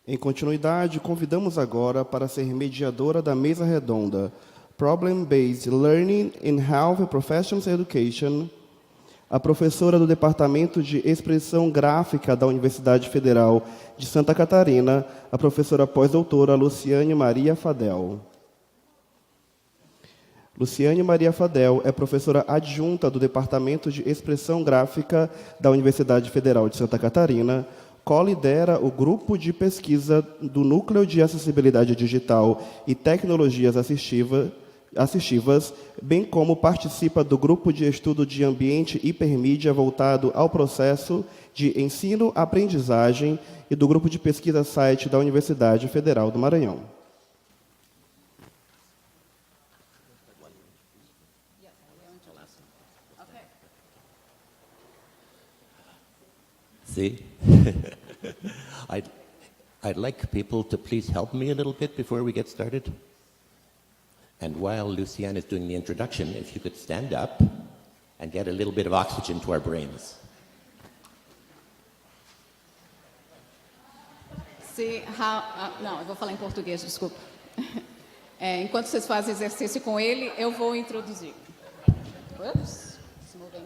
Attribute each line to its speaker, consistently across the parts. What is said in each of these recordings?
Speaker 1: Em continuidade, convidamos agora para ser mediadora da mesa redonda Problem-Based Learning in Health and Professional Education, a professora do Departamento de Expressão Gráfica da Universidade Federal de Santa Catarina, a professora pós-doutora Luciane Maria Fadel. Luciane Maria Fadel é professora adjunta do Departamento de Expressão Gráfica da Universidade Federal de Santa Catarina, co-lidera o grupo de pesquisa do Núcleo de Acessibilidade Digital e Tecnologias Assistivas, bem como participa do grupo de estudo de ambiente hipermídia voltado ao processo de ensino-aprendizagem e do grupo de pesquisa site da Universidade Federal do Maranhão.
Speaker 2: See? I'd like people to please help me a little bit before we get started. And while Luciane is doing the introduction, if you could stand up and get a little bit of oxygen to our brains.
Speaker 3: Não, eu vou falar em português, desculpa. Enquanto vocês fazem exercício com ele, eu vou introduzir. Ups, se mover.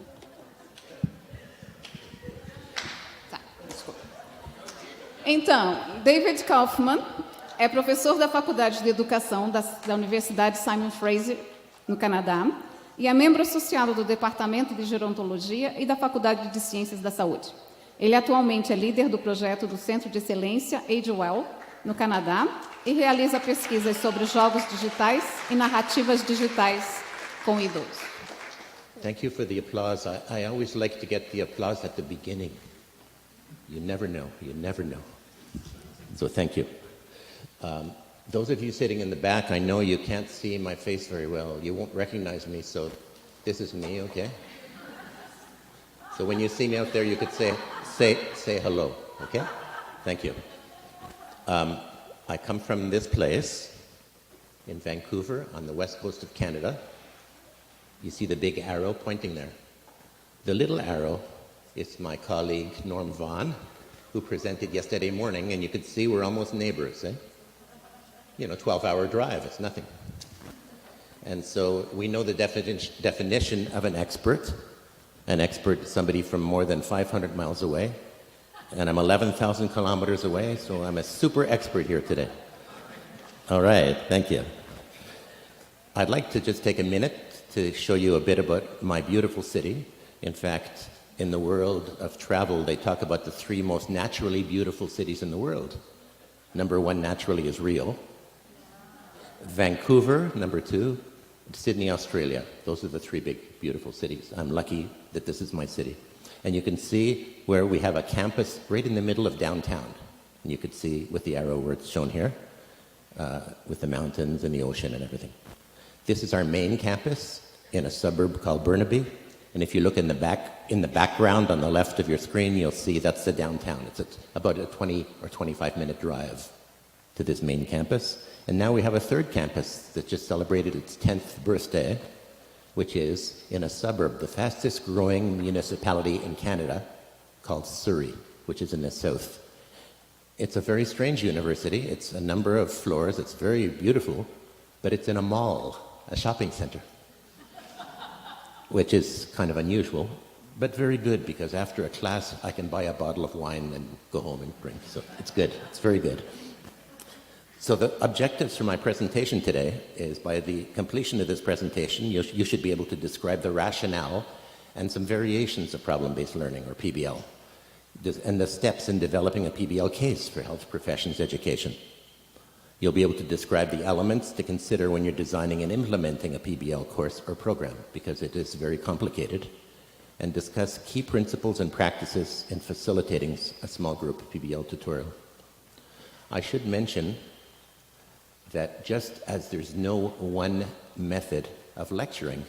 Speaker 3: Então, David Kaufman é professor da Faculdade de Educação da Universidade Simon Fraser, no Canadá, e é membro associado do Departamento de Gerontologia e da Faculdade de Ciências da Saúde. Ele atualmente é líder do projeto do Centro de Excelência AgeWell, no Canadá, e realiza pesquisas sobre jogos digitais e narrativas digitais com idosos.
Speaker 2: Thank you for the applause. I always like to get the applause at the beginning. You never know. You never know. So thank you. Those of you sitting in the back, I know you can't see my face very well. You won't recognize me, so this is me, okay? So when you see me out there, you could say hello, okay? Thank you. I come from this place in Vancouver on the west coast of Canada. You see the big arrow pointing there. The little arrow is my colleague Norm Vaughan, who presented yesterday morning, and you could see we're almost neighbors, eh? 12-hour drive, it's nothing. And so we know the definition of an expert. An expert is somebody from more than 500 miles away, and I'm 11,000 kilometers away, so I'm a super expert here today. All right, thank you. I'd like to just take a minute to show you a bit about my beautiful city. In fact, in the world of travel, they talk about the 3 most naturally beautiful cities in the world. Number 1 naturally is Rio. Vancouver, number 2, Sydney, Australia. Those are the 3 big, beautiful cities. I'm lucky that this is my city. And you can see where we have a campus right in the middle of downtown. And you can see with the arrow where it's shown here, with the mountains and the ocean and everything. This is our main campus in a suburb called Burnaby. And if you look in the background on the left of your screen, you'll see that's the downtown. It's about a 20 or 25-minute drive to this main campus. And now we have a 3rd campus that just celebrated its 10th birthday, which is in a suburb, the fastest growing municipality in Canada, called Surrey, which is in the south. It's a very strange university. It's a number of floors. It's very beautiful, but it's in a mall, a shopping center, which is kind of unusual, but very good, because after a class, I can buy a bottle of wine and go home and drink. So it's good. It's very good. So the objectives for my presentation today is, by the completion of this presentation, you should be able to describe the rationale and some variations of problem-based learning, or PBL, and the steps in developing a PBL case for health professions education. You'll be able to describe the elements to consider when you're designing and implementing a PBL course or program, because it is very complicated, and discuss key principles and practices in facilitating a small group PBL tutorial. I should mention that just as there's no one method of lecturing,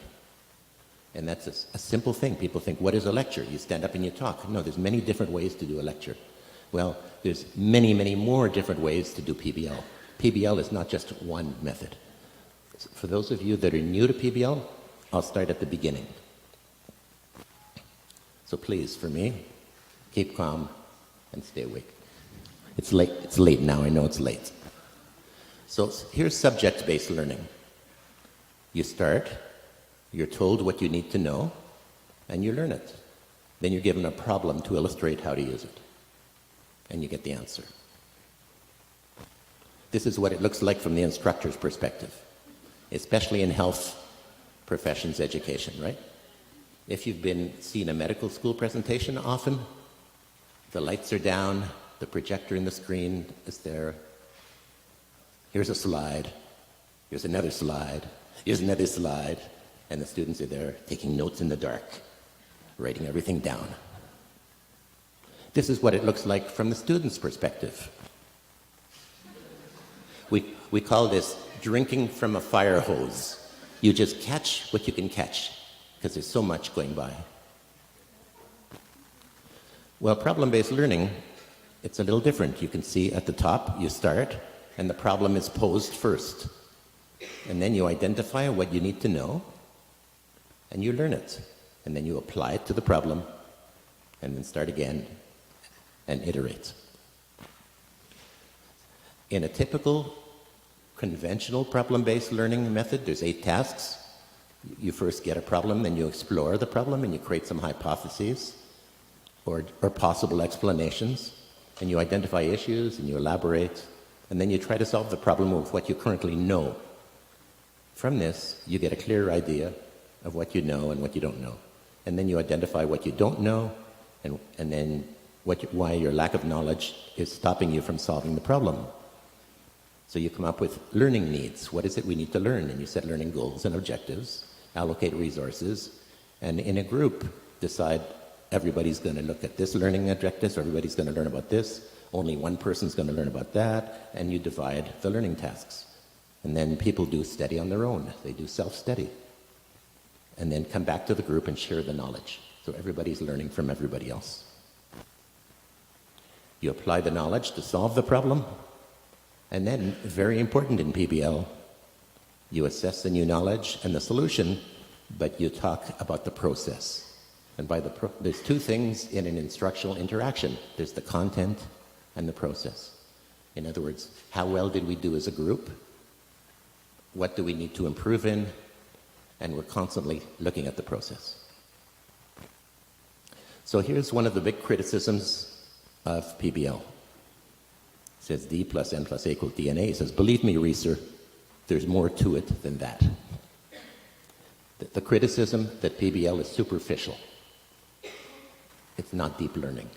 Speaker 2: and that's a simple thing. People think, what is a lecture? You stand up and you talk. No, there's many different ways to do a lecture. Well, there's many, many more different ways to do PBL. PBL is not just one method. For those of you that are new to PBL, I'll start at the beginning. So please, for me, keep calm and stay awake. It's late. It's late now. I know it's late. So here's subject-based learning. You start, you're told what you need to know, and you learn it. Then you're given a problem to illustrate how to use it, and you get the answer. This is what it looks like from the instructor's perspective, especially in health professions education, right? If you've seen a medical school presentation often, the lights are down, the projector in the screen is there. Here's a slide, here's another slide, here's another slide, and the students are there taking notes in the dark, writing everything down. This is what it looks like from the student's perspective. We call this drinking from a fire hose. You just catch what you can catch, because there's so much going by. Well, problem-based learning, it's a little different. You can see at the top, you start, and the problem is posed first. And then you identify what you need to know, and you learn it. And then you apply it to the problem, and then start again, and iterate. In a typical conventional problem-based learning method, there's 8 tasks. You first get a problem, then you explore the problem, and you create some hypotheses or possible explanations, and you identify issues, and you elaborate, and then you try to solve the problem with what you currently know. From this, you get a clear idea of what you know and what you don't know. And then you identify what you don't know, and then why your lack of knowledge is stopping you from solving the problem. So you come up with learning needs. What is it we need to learn? And you set learning goals and objectives, allocate resources, and in a group decide everybody's going to look at this learning objective, so everybody's going to learn about this, only one person's going to learn about that, and you divide the learning tasks. And then people do study on their own. They do self-study. And then come back to the group and share the knowledge. So everybody's learning from everybody else. You apply the knowledge to solve the problem. And then, very important in PBL, you assess the new knowledge and the solution, but you talk about the process. And there's 2 things in an instructional interaction. There's the content and the process. In other words, how well did we do as a group? What do we need to improve in? And we're constantly looking at the process. So here's one of the big criticisms of PBL. It says D plus N plus A equals DNA. It says, believe me, Reeser, there's more to it than that. The criticism that PBL is superficial. It's not deep learning.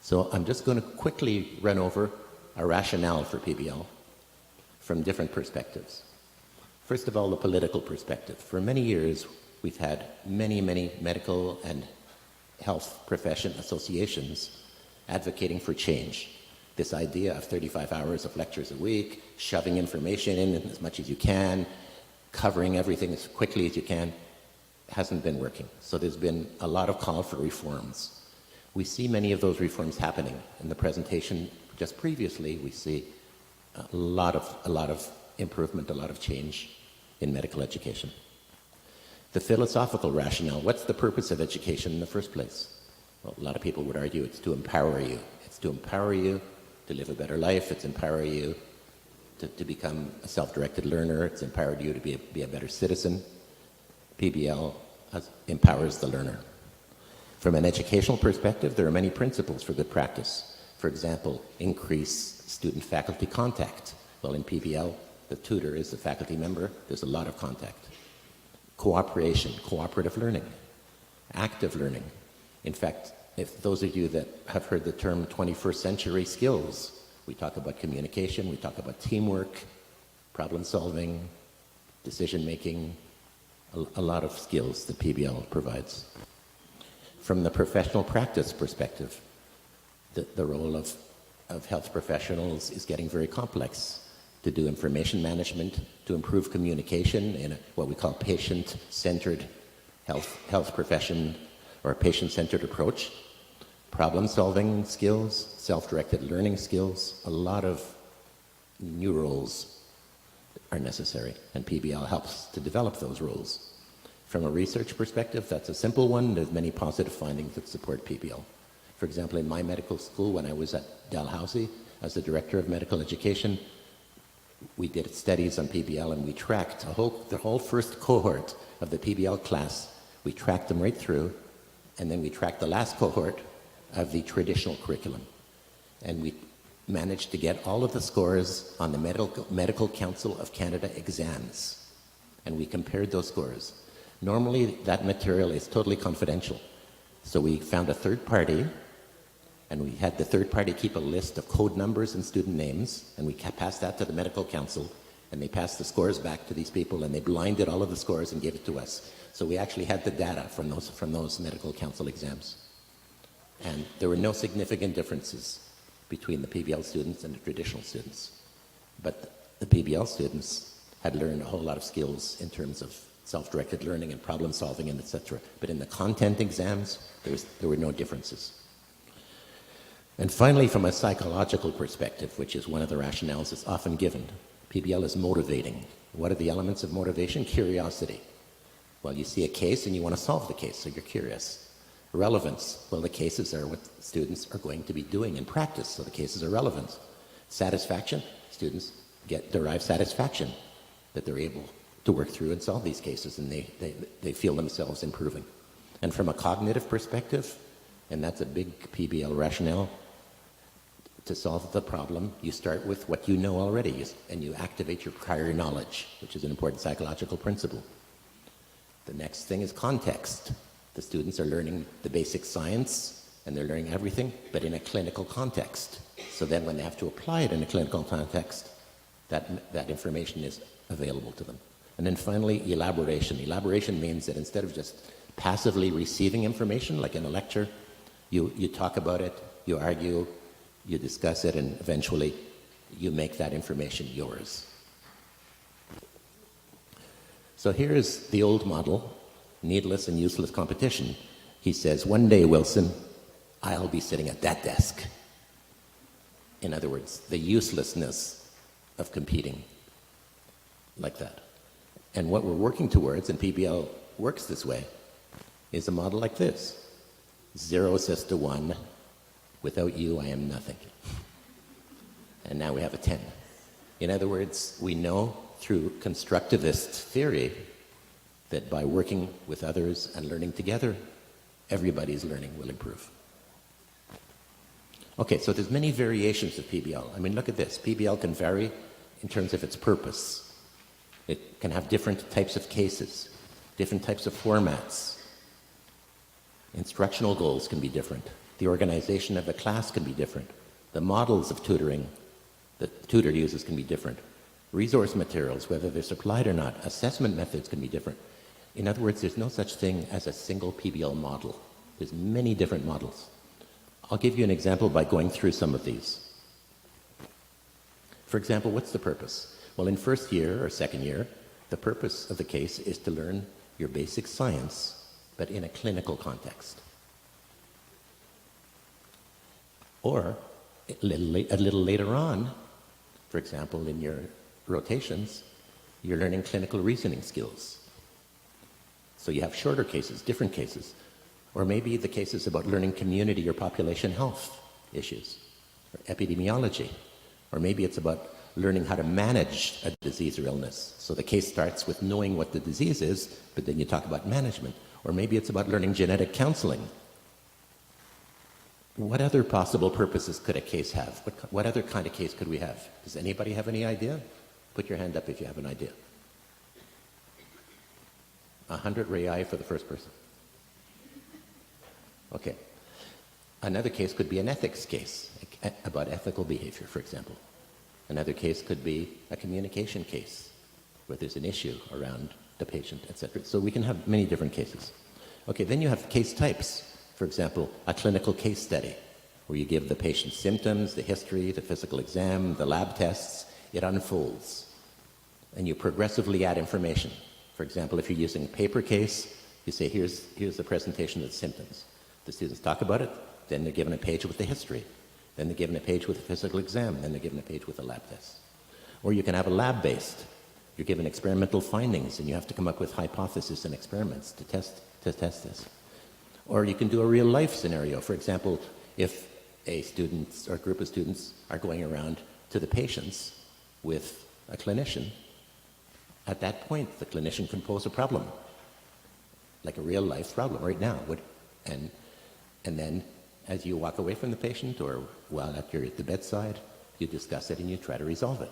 Speaker 2: So I'm just going to quickly run over a rationale for PBL from different perspectives. First of all, the political perspective. For many years, we've had many medical and health profession associations advocating for change. This idea of 35 hours of lectures a week, shoving information in as much as you can, covering everything as quickly as you can, hasn't been working. So there's been a lot of call for reforms. We see many of those reforms happening. In the presentation just previously, we see a lot of improvement, a lot of change in medical education. The philosophical rationale, what's the purpose of education in the first place? Well, a lot of people would argue it's to empower you. It's to empower you to live a better life. It's empower you to become a self-directed learner. It's empowered you to be a better citizen. PBL empowers the learner. From an educational perspective, there are many principles for good practice. For example, increase student-faculty contact. Well, in PBL, the tutor is the faculty member. There's a lot of contact. Cooperation, cooperative learning, active learning. In fact, if those of you that have heard the term 21st century skills, we talk about communication, we talk about teamwork, problem solving, decision making, a lot of skills that PBL provides. From the professional practice perspective, the role of health professionals is getting very complex. To do information management, to improve communication in what we call patient-centered health profession or patient-centered approach, problem-solving skills, self-directed learning skills, a lot of new roles are necessary, and PBL helps to develop those roles. From a research perspective, that's a simple one. There's many positive findings that support PBL. For example, in my medical school, when I was at Dalhousie as the director of medical education, we did studies on PBL and we tracked the whole first cohort of the PBL class. We tracked them right through, and then we tracked the last cohort of the traditional curriculum. And we managed to get all of the scores on the Medical Council of Canada exams. And we compared those scores. Normally, that material is totally confidential. So we found a third party, and we had the third party keep a list of code numbers and student names, and we passed that to the Medical Council, and they passed the scores back to these people, and they blinded all of the scores and gave it to us. So we actually had the data from those Medical Council exams. And there were no significant differences between the PBL students and the traditional students. But the PBL students had learned a whole lot of skills in terms of self-directed learning and problem solving and etc. But in the content exams, there were no differences. And finally, from a psychological perspective, which is one of the rationales that's often given, PBL is motivating. What are the elements of motivation? Curiosity. Well, you see a case and you want to solve the case, so you're curious. Relevance. Well, the cases are what students are going to be doing in practice, so the cases are relevant. Satisfaction. Students derive satisfaction that they're able to work through and solve these cases, and they feel themselves improving. And from a cognitive perspective, and that's a big PBL rationale, to solve the problem, you start with what you know already, and you activate your prior knowledge, which is an important psychological principle. The next thing is context. The students are learning the basic science, and they're learning everything, but in a clinical context. So then when they have to apply it in a clinical context, that information is available to them. And then finally, elaboration. Elaboration means that instead of just passively receiving information, like in a lecture, you talk about it, you argue, you discuss it, and eventually you make that information yours. So here's the old model, needless and useless competition. He says, one day, Wilson, I'll be sitting at that desk. In other words, the uselessness of competing like that. And what we're working towards, and PBL works this way, is a model like this. 0 says to 1, without you, I am nothing. And now we have a 10. In other words, we know through constructivist theory that by working with others and learning together, everybody's learning will improve. Okay, so there's many variations of PBL. I mean, look at this. PBL can vary in terms of its purpose. It can have different types of cases, different types of formats. Instructional goals can be different. The organization of the class can be different. The models of tutoring that the tutor uses can be different. Resource materials, whether they're supplied or not, assessment methods can be different. In other words, there's no such thing as a single PBL model. There's many different models. I'll give you an example by going through some of these. For example, what's the purpose? Well, in first year or second year, the purpose of the case is to learn your basic science, but in a clinical context. Or a little later on, for example, in your rotations, you're learning clinical reasoning skills. So you have shorter cases, different cases. Or maybe the case is about learning community or population health issues, or epidemiology. Or maybe it's about learning how to manage a disease or illness. So the case starts with knowing what the disease is, but then you talk about management. Or maybe it's about learning genetic counseling. What other possible purposes could a case have? What other kind of case could we have? Does anybody have any idea? Put your hand up if you have an idea. 100 rei for the first person. Okay. Another case could be an ethics case, about ethical behavior, for example. Another case could be a communication case, where there's an issue around the patient, etc. So we can have many different cases. Okay, then you have case types. For example, a clinical case study, where you give the patient symptoms, the history, the physical exam, the lab tests. It unfolds, and you progressively add information. For example, if you're using a paper case, you say, here's the presentation of the symptoms. The students talk about it, then they're given a page with the history. Then they're given a page with a physical exam, then they're given a page with a lab test. Or you can have a lab-based. You're given experimental findings, and you have to come up with hypotheses and experiments to test this. Or you can do a real-life scenario. For example, if a student or a group of students are going around to the patients with a clinician, at that point the clinician can pose a problem, like a real life problem right now. And then as you walk away from the patient or while you're at the bedside, you discuss it and you try to resolve it.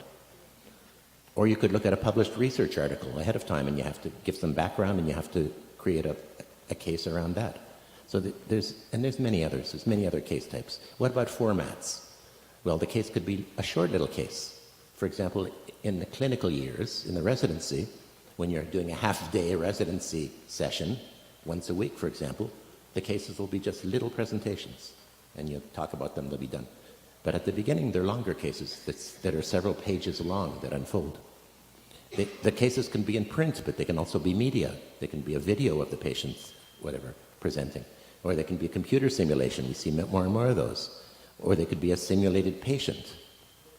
Speaker 2: Or you could look at a published research article ahead of time and you have to give some background and you have to create a case around that. So there's many others. There's many other case types. What about formats? Well, the case could be a short little case. For example, in the clinical years, in the residency, when you're doing a half-day residency session, once a week, for example, the cases will be just little presentations, and you talk about them, they'll be done. But at the beginning, they're longer cases that are several pages long that unfold. The cases can be in print, but they can also be media. They can be a video of the patients, whatever, presenting. Or they can be a computer simulation. We see more and more of those. Or they could be a simulated patient,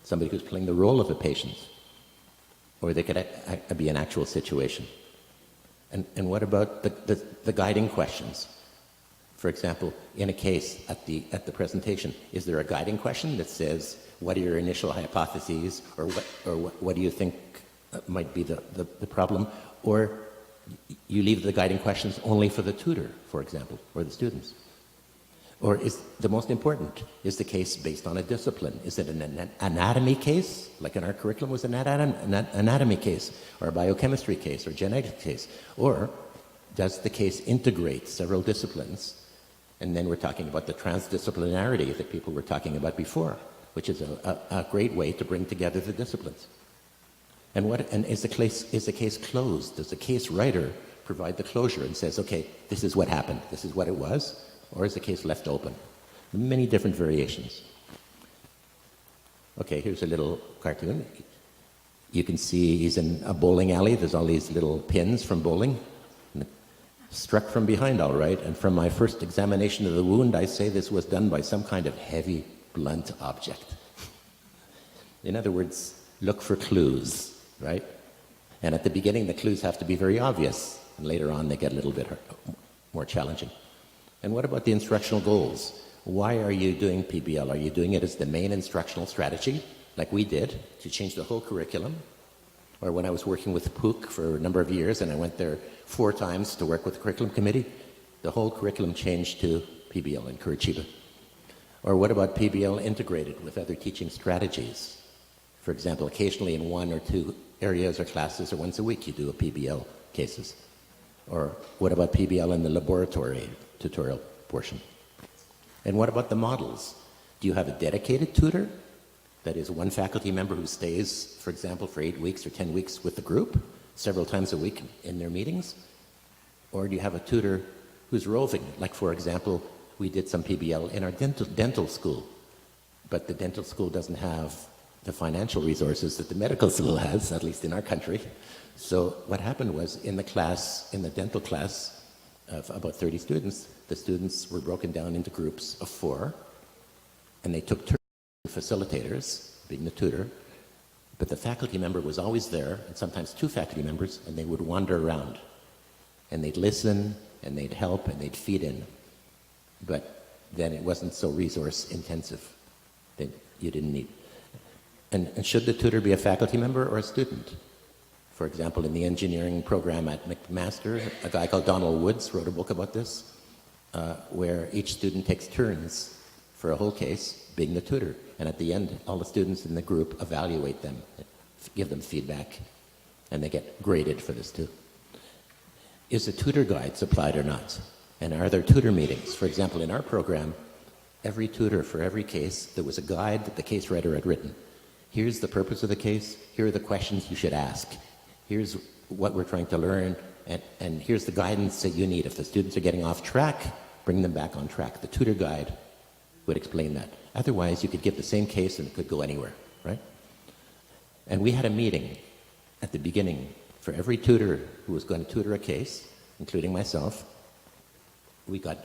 Speaker 2: somebody who's playing the role of a patient. Or they could be an actual situation. And what about the guiding questions? For example, in a case at the presentation, is there a guiding question that says, what are your initial hypotheses, or what do you think might be the problem? Or you leave the guiding questions only for the tutor, for example, or the students? Or is the most important, is the case based on a discipline? Is it an anatomy case, like in our curriculum was an anatomy case, or a biochemistry case, or genetics case? Or does the case integrate several disciplines? And then we're talking about the transdisciplinarity that people were talking about before, which is a great way to bring together the disciplines. And is the case closed? Does the case writer provide the closure and says, okay, this is what happened, this is what it was? Or is the case left open? Many different variations. Okay, here's a little cartoon. You can see he's in a bowling alley. There's all these little pins from bowling. Struck from behind, all right. And from my first examination of the wound, I say this was done by some kind of heavy, blunt object. In other words, look for clues, right? And at the beginning, the clues have to be very obvious. And later on, they get a little bit more challenging. And what about the instructional goals? Why are you doing PBL? Are you doing it as the main instructional strategy, like we did, to change the whole curriculum? Or when I was working with PUC for a number of years, and I went there 4 times to work with the curriculum committee, the whole curriculum changed to PBL in Curitiba. Or what about PBL integrated with other teaching strategies? For example, occasionally in 1 or 2 areas or classes, or once a week, you do a PBL cases. Or what about PBL in the laboratory tutorial portion? And what about the models? Do you have a dedicated tutor? That is one faculty member who stays, for example, for 8 weeks or 10 weeks with the group, several times a week in their meetings? Or do you have a tutor who's roving? Like, for example, we did some PBL in our dental school, but the dental school doesn't have the financial resources that the medical school has, at least in our country. So what happened was, in the dental class of about 30 students, the students were broken down into groups of 4, and they took turns, facilitators, being the tutor, but the faculty member was always there, and sometimes 2 faculty members, and they would wander around. And they'd listen, and they'd help, and they'd feed in. But then it wasn't so resource intensive that you didn't need. And should the tutor be a faculty member or a student? For example, in the engineering program at McMaster, a guy called Donald Woods wrote a book about this, where each student takes turns for a whole case being the tutor. And at the end, all the students in the group evaluate them, give them feedback, and they get graded for this too. Is a tutor guide supplied or not? And are there tutor meetings? For example, in our program, every tutor for every case, there was a guide that the case writer had written. Here's the purpose of the case, here are the questions you should ask, here's what we're trying to learn, and here's the guidance that you need. If the students are getting off track, bring them back on track. The tutor guide would explain that. Otherwise, you could give the same case and it could go anywhere, right? And we had a meeting at the beginning for every tutor who was going to tutor a case, including myself. We got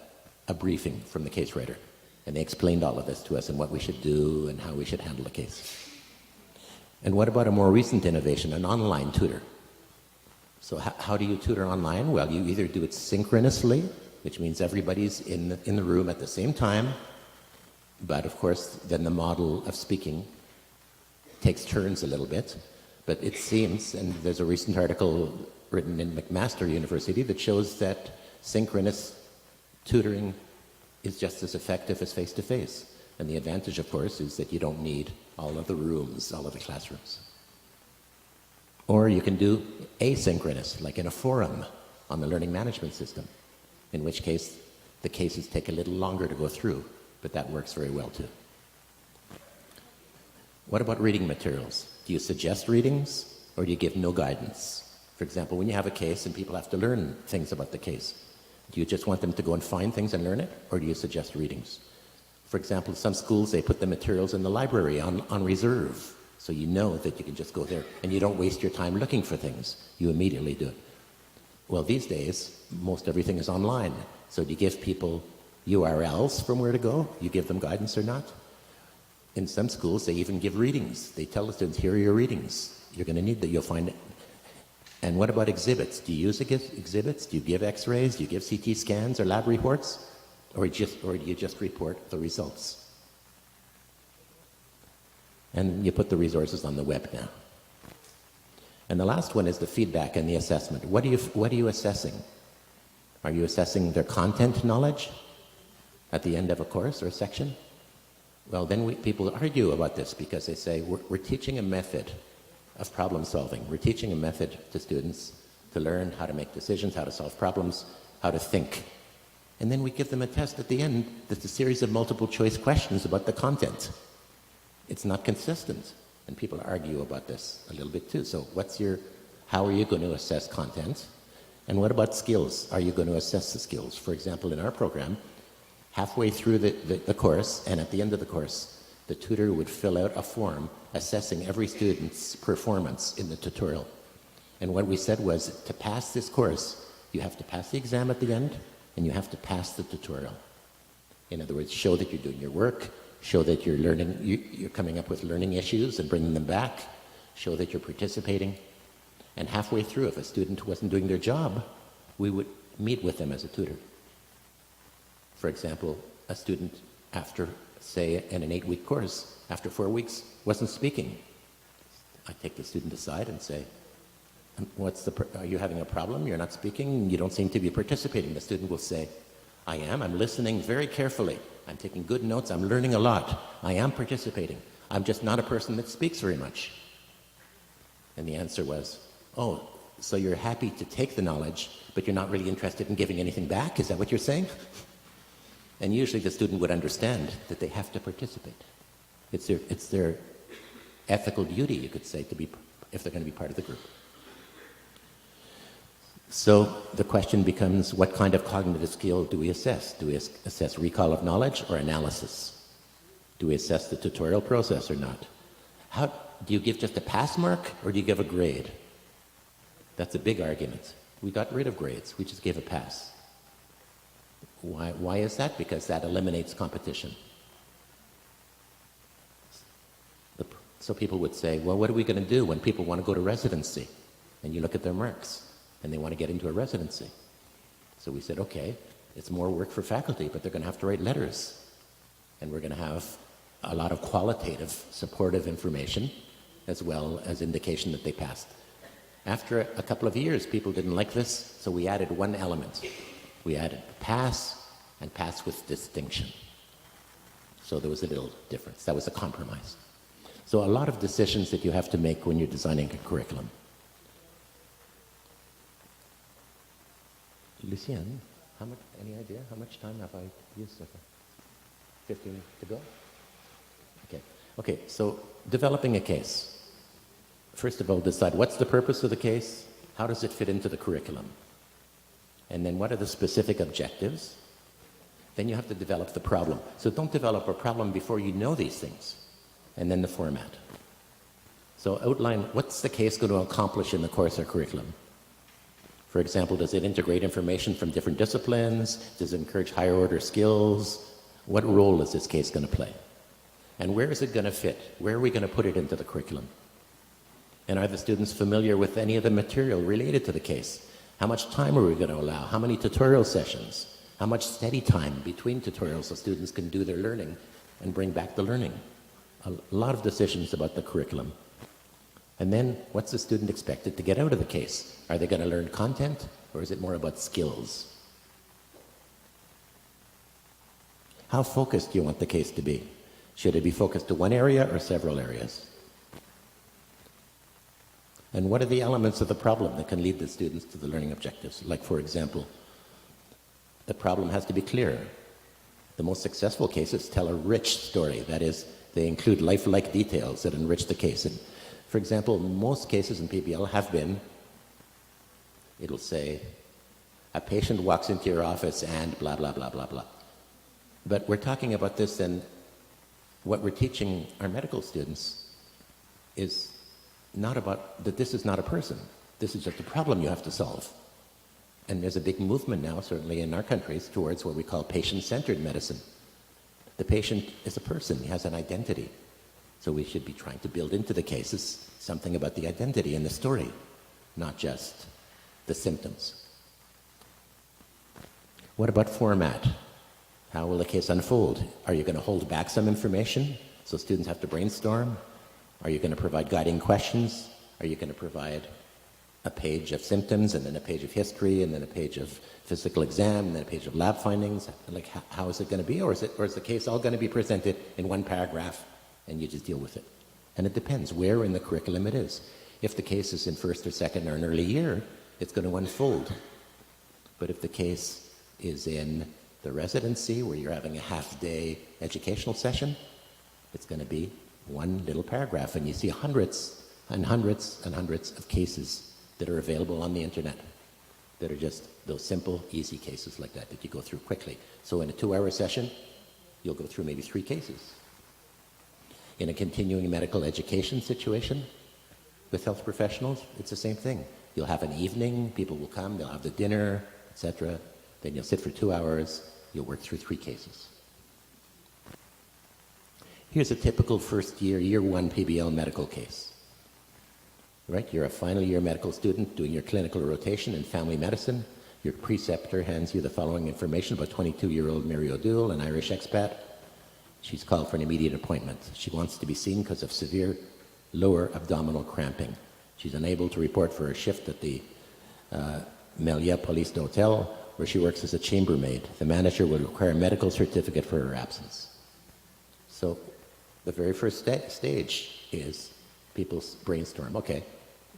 Speaker 2: a briefing from the case writer, and they explained all of this to us and what we should do and how we should handle the case. And what about a more recent innovation, an online tutor? So how do you tutor online? Well, you either do it synchronously, which means everybody's in the room at the same time, But of course, then the model of speaking takes turns a little bit. But it seems, and there's a recent article written in McMaster University that shows that synchronous tutoring is just as effective as face-to-face. And the advantage, of course, is that you don't need all of the rooms, all of the classrooms. Or you can do asynchronous, like in a forum on the learning management system, in which case the cases take a little longer to go through, but that works very well too. What about reading materials? Do you suggest readings, or do you give no guidance? For example, when you have a case and people have to learn things about the case, do you just want them to go and find things and learn it, or do you suggest readings? For example, some schools, they put the materials in the library on reserve, so you know that you can just go there and you don't waste your time looking for things. You immediately do it. Well, these days, most everything is online. So do you give people URLs from where to go? You give them guidance or not? In some schools, they even give readings. They tell the students, here are your readings. You're going to need that. You'll find it. And what about exhibits? Do you use exhibits? Do you give x-rays? Do you give CT scans or lab reports? Or do you just report the results? And you put the resources on the web now. And the last one is the feedback and the assessment. What are you assessing? Are you assessing their content knowledge at the end of a course or a section? Well, then people argue about this because they say, we're teaching a method of problem solving. We're teaching a method to students to learn how to make decisions, how to solve problems, how to think. And then we give them a test at the end that's a series of multiple choice questions about the content. It's not consistent. And people argue about this a little bit too. So how are you going to assess content? And what about skills? Are you going to assess the skills? For example, in our program, halfway through the course and at the end of the course, the tutor would fill out a form assessing every student's performance in the tutorial. And what we said was, to pass this course, you have to pass the exam at the end, and you have to pass the tutorial. In other words, show that you're doing your work, show that you're learning, you're coming up with learning issues and bringing them back, show that you're participating. And halfway through, if a student wasn't doing their job, we would meet with them as a tutor. For example, a student after, say, in an 8-week course, after 4 weeks, wasn't speaking. I take the student aside and say, are you having a problem? You're not speaking? You don't seem to be participating. The student will say, I am. I'm listening very carefully. I'm taking good notes. I'm learning a lot. I am participating. I'm just not a person that speaks very much. And the answer was, oh, so you're happy to take the knowledge, but you're not really interested in giving anything back? Is that what you're saying? And usually the student would understand that they have to participate. It's their ethical duty, you could say, if they're going to be part of the group. So the question becomes, what kind of cognitive skill do we assess? Do we assess recall of knowledge or analysis? Do we assess the tutorial process or not? Do you give just a pass mark or do you give a grade? That's a big argument. We got rid of grades. We just gave a pass. Why is that? Because that eliminates competition. So people would say, well, what are we going to do when people want to go to residency? And you look at their marks, and they want to get into a residency. So we said, okay, it's more work for faculty, but they're going to have to write letters. And we're going to have a lot of qualitative, supportive information, as well as indication that they passed. After a couple of years, people didn't like this, so we added one element. We added pass and pass with distinction. So there was a little difference. That was a compromise. So a lot of decisions that you have to make when you're designing a curriculum. Lucien, any idea how much time have I used so far? 15 to go? Okay, so developing a case. First of all, decide what's the purpose of the case, how does it fit into the curriculum, and then what are the specific objectives. Then you have to develop the problem. So don't develop a problem before you know these things, and then the format. So outline what's the case going to accomplish in the course or curriculum. For example, does it integrate information from different disciplines? Does it encourage higher order skills? What role is this case going to play? And where is it going to fit? Where are we going to put it into the curriculum? And are the students familiar with any of the material related to the case? How much time are we going to allow? How many tutorial sessions? How much study time between tutorials so students can do their learning and bring back the learning. A lot of decisions about the curriculum. And then what's the student expected to get out of the case? Are they going to learn content, or is it more about skills? How focused do you want the case to be? Should it be focused to one area or several areas? And what are the elements of the problem that can lead the students to the learning objectives? Like, for example, the problem has to be clear. The most successful cases tell a rich story. That is, they include lifelike details that enrich the case. And for example, most cases in PBL have been, it'll say, a patient walks into your office and blah, blah, blah, blah, blah. But we're talking about this, and what we're teaching our medical students is not about that this is not a person. This is just a problem you have to solve. And there's a big movement now, certainly in our countries, towards what we call patient-centered medicine. The patient is a person, he has an identity. So we should be trying to build into the cases something about the identity and the story, not just the symptoms. What about format? How will the case unfold? Are you going to hold back some information so students have to brainstorm? Are you going to provide guiding questions? Are you going to provide a page of symptoms and then a page of history and then a page of physical exam and then a page of lab findings? Like, how is it going to be? Or is the case all going to be presented in one paragraph and you just deal with it? And it depends where in the curriculum it is. If the case is in first or second or an early year, it's going to unfold. But if the case is in the residency where you're having a half-day educational session, it's going to be one little paragraph, and you see hundreds and hundreds and hundreds of cases that are available on the internet that are just those simple, easy cases like that you go through quickly. So in a 2-hour session, you'll go through maybe 3 cases. In a continuing medical education situation with health professionals, it's the same thing. You'll have an evening, people will come, they'll have the dinner, etc. Then you'll sit for 2 hours, you'll work through 3 cases. Here's a typical first year, year 1 PBL medical case. Right? You're a final year medical student doing your clinical rotation in family medicine. Your preceptor hands you the following information about 22-year-old Mary O'Doul, an Irish expat. She's called for an immediate appointment. She wants to be seen because of severe lower abdominal cramping. She's unable to report for her shift at the Melia Police Hotel, where she works as a chambermaid. The manager will require a medical certificate for her absence. So the very first stage is people brainstorm. Okay,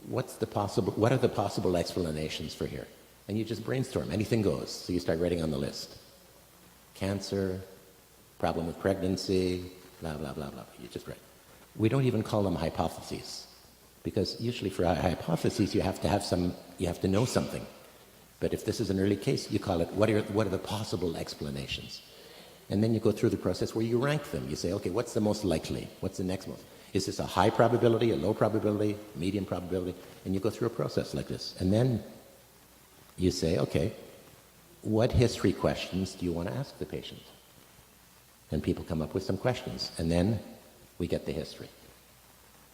Speaker 2: what are the possible explanations for here? And you just brainstorm. Anything goes. So you start writing on the list. Cancer, problem with pregnancy, blah, blah, blah, blah. You just write. We don't even call them hypotheses, because usually for hypotheses you have to know something. But if this is an early case, you call it, what are the possible explanations? And then you go through the process where you rank them. You say, okay, what's the most likely? What's the next most? Is this a high probability, a low probability, medium probability? And you go through a process like this. And then you say, okay, what history questions do you want to ask the patient? And people come up with some questions. And then we get the history.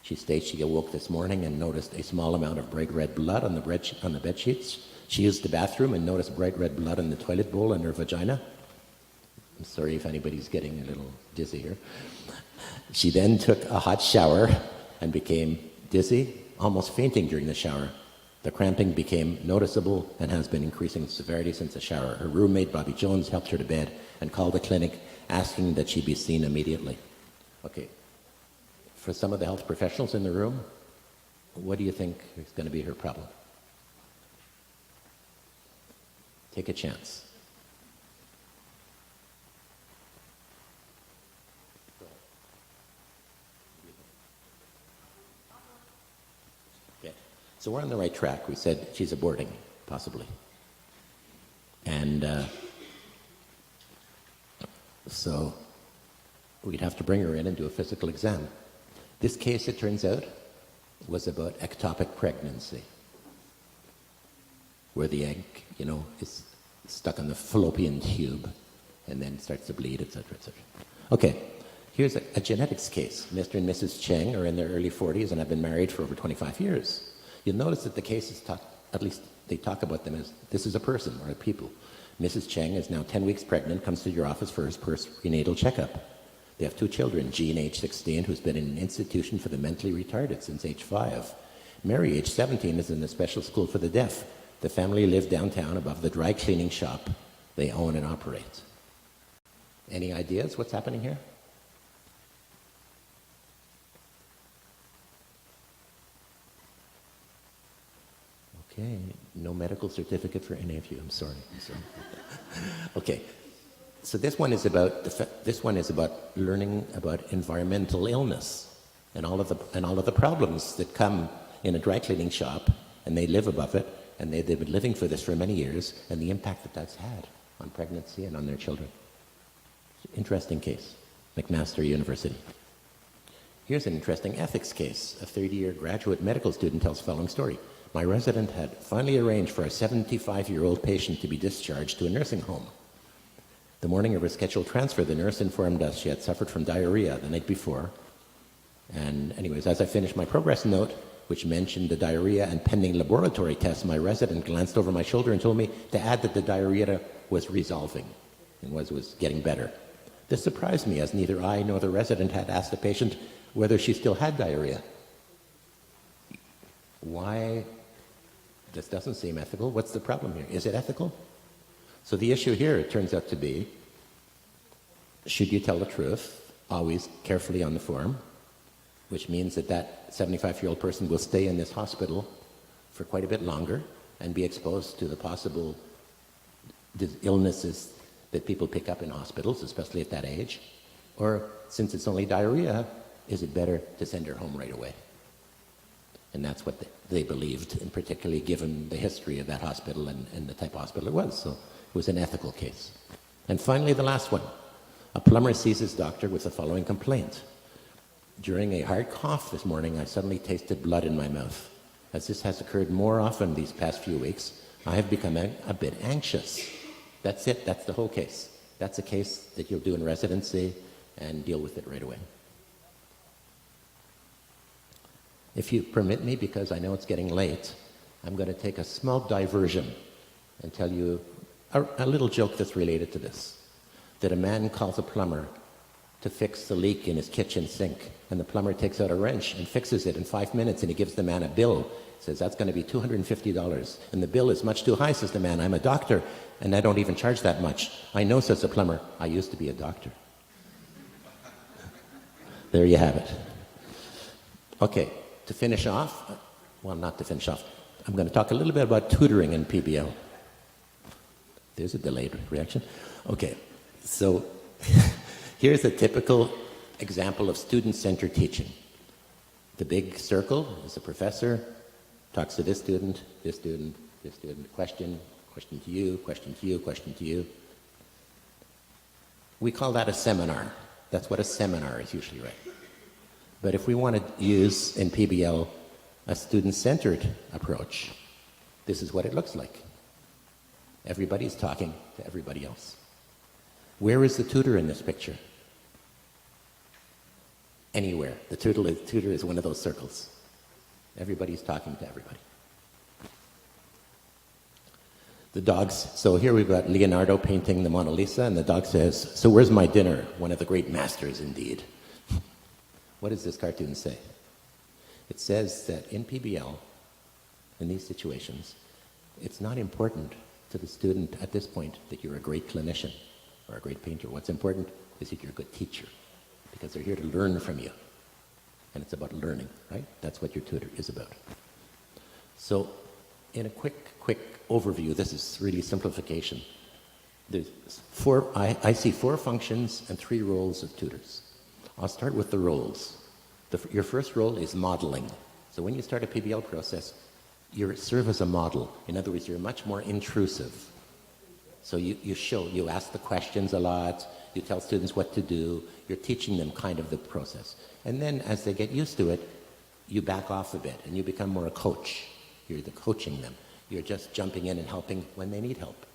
Speaker 2: She states she awoke this morning and noticed a small amount of bright red blood on the bed sheets. She used the bathroom and noticed bright red blood in the toilet bowl and her vagina. I'm sorry if anybody's getting a little dizzy here. She then took a hot shower and became dizzy, almost fainting during the shower. The cramping became noticeable and has been increasing in severity since the shower. Her roommate, Bobby Jones, helped her to bed and called the clinic, asking that she be seen immediately. Okay, for some of the health professionals in the room, what do you think is going to be her problem? Take a chance. Okay, so we're on the right track. We said she's aborting, possibly. And so we'd have to bring her in and do a physical exam. This case, it turns out, was about ectopic pregnancy, where the egg, is stuck on the fallopian tube and then starts to bleed, etc., etc. Okay, here's a genetics case. Mr. and Mrs. Cheng are in their early 40s and have been married for over 25 years. You'll notice that the cases at least they talk about them as this is a person or a people. Mrs. Cheng is now 10 weeks pregnant, comes to your office for his prenatal checkup. They have 2 children, Jean, age 16, who's been in an institution for the mentally retarded since age 5. Mary, age 17, is in a special school for the deaf. The family live downtown above the dry cleaning shop they own and operate. Any ideas what's happening here? Okay, no medical certificate for any of you. I'm sorry. Okay, so this one is about learning about environmental illness and all of the problems that come in a dry cleaning shop, and they live above it, and they've been living for this for many years, and the impact that that's had on pregnancy and on their children. Interesting case, McMaster University. Here's an interesting ethics case. A 30-year graduate medical student tells the following story. My resident had finally arranged for a 75-year-old patient to be discharged to a nursing home. The morning of her scheduled transfer, the nurse informed us she had suffered from diarrhea the night before. And anyways, as I finished my progress note, which mentioned the diarrhea and pending laboratory tests, my resident glanced over my shoulder and told me to add that the diarrhea was resolving and was getting better. This surprised me, as neither I nor the resident had asked the patient whether she still had diarrhea. Why? This doesn't seem ethical. What's the problem here? Is it ethical? So the issue here, it turns out to be, should you tell the truth, always carefully on the form, which means that that 75-year-old person will stay in this hospital for quite a bit longer and be exposed to the possible illnesses that people pick up in hospitals, especially at that age? Or, since it's only diarrhea, is it better to send her home right away? And that's what they believed, and particularly given the history of that hospital and the type of hospital it was. So it was an ethical case. And finally, the last one. A plumber sees his doctor with the following complaint. During a hard cough this morning, I suddenly tasted blood in my mouth. As this has occurred more often these past few weeks, I have become a bit anxious. That's it. That's the whole case. That's a case that you'll do in residency and deal with it right away. If you permit me, because I know it's getting late, I'm going to take a small diversion and tell you a little joke that's related to this. That a man calls a plumber to fix the leak in his kitchen sink, and the plumber takes out a wrench and fixes it in 5 minutes, and he gives the man a bill. Says, that's going to be $250. And the bill is much too high, says the man. I'm a doctor, and I don't even charge that much. I know, says the plumber. I used to be a doctor. There you have it. Okay. To finish off, well, not to finish off, I'm going to talk a little bit about tutoring in PBL. There's a delayed reaction. Okay, so here's a typical example of student-centered teaching. The big circle is the professor, talks to this student, this student, this student, question to you, question to you, question to you. We call that a seminar. That's what a seminar is usually, right? But if we want to use in PBL a student-centered approach, this is what it looks like. Everybody's talking to everybody else. Where is the tutor in this picture? Anywhere. The tutor is one of those circles. Everybody's talking to everybody. The dogs, so here we've got Leonardo painting the Mona Lisa, and the dog says, "So where's my dinner? One of the great masters indeed." What does this cartoon say? It says that in PBL, in these situations, it's not important to the student at this point that you're a great clinician or a great painter. What's important is that you're a good teacher, because they're here to learn from you. And it's about learning, right? That's what your tutor is about. So in a quick overview, this is really simplification. There's I see 4 functions and 3 roles of tutors. I'll start with the roles. Your first role is modeling. So when you start a PBL process, you serve as a model. In other words, you're much more intrusive. So you ask the questions a lot, you tell students what to do, you're teaching them kind of the process. And then as they get used to it, you back off a bit and you become more a coach. You're coaching them. You're just jumping in and helping when they need help.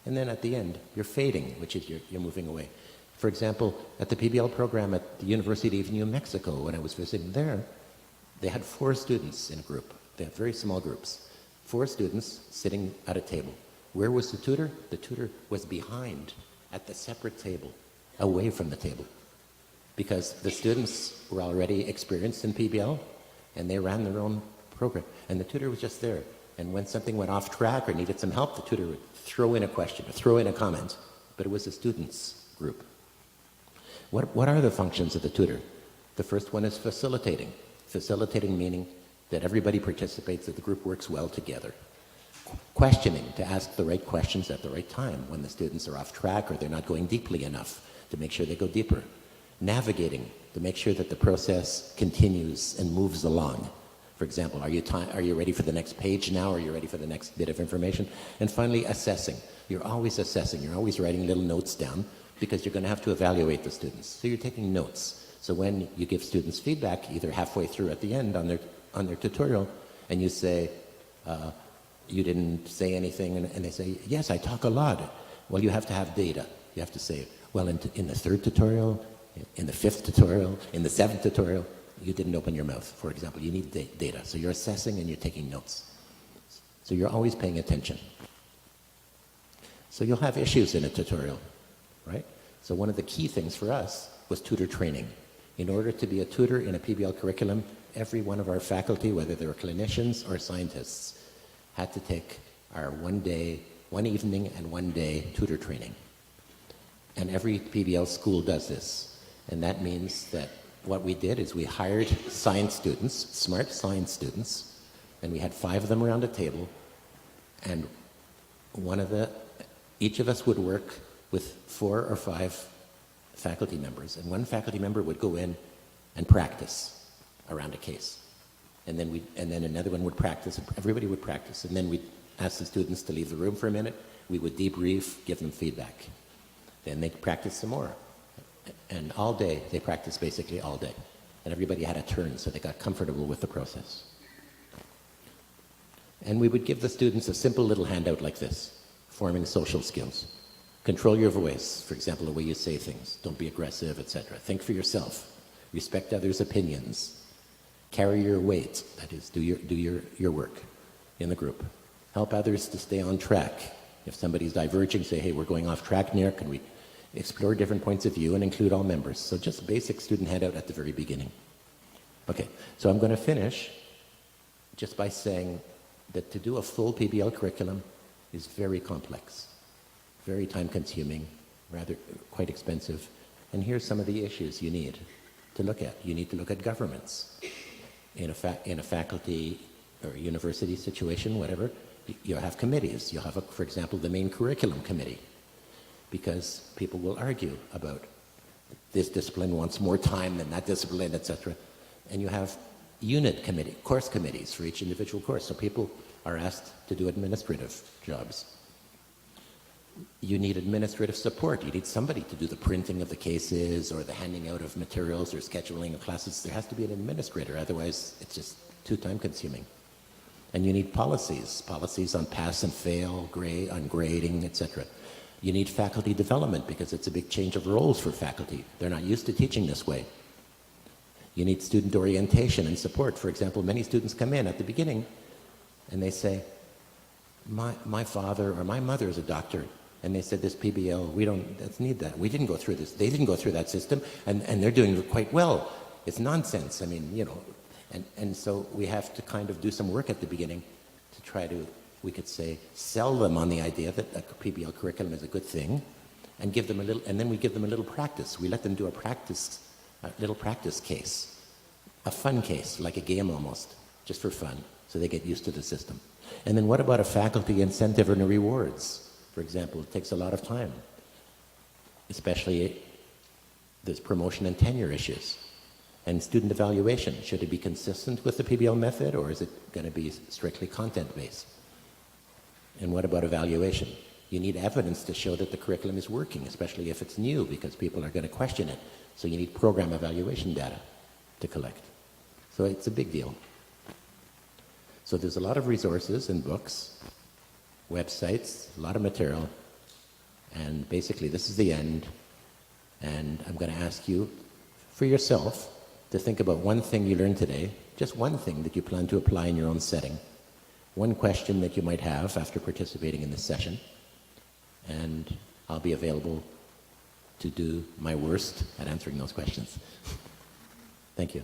Speaker 2: And then at the end, you're fading, which is you're moving away. For example, at the PBL program at the University of New Mexico, when I was visiting there, they had 4 students in a group. They had very small groups. 4 students sitting at a table. Where was the tutor? The tutor was behind, at the separate table, away from the table. because the students were already experienced in PBL and they ran their own program. And the tutor was just there. And when something went off track or needed some help, the tutor would throw in a question or throw in a comment. But it was a students group. What are the functions of the tutor? The first one is facilitating. Facilitating meaning that everybody participates, that the group works well together. Questioning, to ask the right questions at the right time when the students are off track or they're not going deeply enough, to make sure they go deeper. Navigating, to make sure that the process continues and moves along. For example, are you ready for the next page now? Are you ready for the next bit of information? And finally, assessing. You're always assessing. You're always writing little notes down because you're going to have to evaluate the students. So you're taking notes. So when you give students feedback, either halfway through at the end on their tutorial, and you say, you didn't say anything, and they say, yes, I talk a lot. Well, you have to have data. You have to say, well, in the third tutorial, in the fifth tutorial, in the seventh tutorial, you didn't open your mouth, for example. You need data. So you're assessing and you're taking notes. So you're always paying attention. So you'll have issues in a tutorial, right? So one of the key things for us was tutor training. In order to be a tutor in a PBL curriculum, every one of our faculty, whether they were clinicians or scientists, had to take our one evening and one day tutor training. And every PBL school does this. And that means that what we did is we hired science students, smart science students, and we had 5 of them around a table, and each of us would work with 4 or 5 faculty members, and one faculty member would go in and practice around a case. And then another one would practice, everybody would practice, and then we'd ask the students to leave the room for a minute, we would debrief, give them feedback. Then they'd practice some more. And all day, they practiced basically all day. And everybody had a turn, so they got comfortable with the process. And we would give the students a simple little handout like this, forming social skills. Control your voice, for example, the way you say things. Don't be aggressive, etc. Think for yourself. Respect others' opinions. Carry your weight, that is, do your work in the group. Help others to stay on track. If somebody's diverging, say, hey, we're going off track here, can we explore different points of view and include all members? So just basic student handout at the very beginning. Okay, so I'm going to finish just by saying that to do a full PBL curriculum is very complex, very time-consuming, rather quite expensive. And here's some of the issues you need to look at. You need to look at governments. In a faculty or university situation, whatever, you'll have committees. You'll have, for example, the main curriculum committee, because people will argue about this discipline wants more time than that discipline, etc. And you have course committees for each individual course, so people are asked to do administrative jobs. You need administrative support. You need somebody to do the printing of the cases or the handing out of materials or scheduling of classes. There has to be an administrator, otherwise it's just too time-consuming. And you need policies on pass and fail, on grading, etc. You need faculty development because it's a big change of roles for faculty. They're not used to teaching this way. You need student orientation and support. For example, many students come in at the beginning and they say, my father or my mother is a doctor, and they said this PBL, we don't need that. We didn't go through this. They didn't go through that system, and they're doing quite well. It's nonsense. I mean, you know, and so we have to kind of do some work at the beginning to try to, we could say, sell them on the idea that a PBL curriculum is a good thing, and give them a little, and then we give them a little practice. We let them do a little practice case, a fun case, like a game almost, just for fun, so they get used to the system. And then what about a faculty incentive and rewards? For example, it takes a lot of time, especially there's promotion and tenure issues. And student evaluation, should it be consistent with the PBL method, or is it going to be strictly content-based? And what about evaluation? You need evidence to show that the curriculum is working, especially if it's new, because people are going to question it. So you need program evaluation data to collect. So it's a big deal. So there's a lot of resources and books, websites, a lot of material, and basically this is the end. And I'm going to ask you, for yourself, to think about one thing you learned today, just one thing that you plan to apply in your own setting, one question that you might have after participating in this session, and I'll be available to do my worst at answering those questions. Thank you.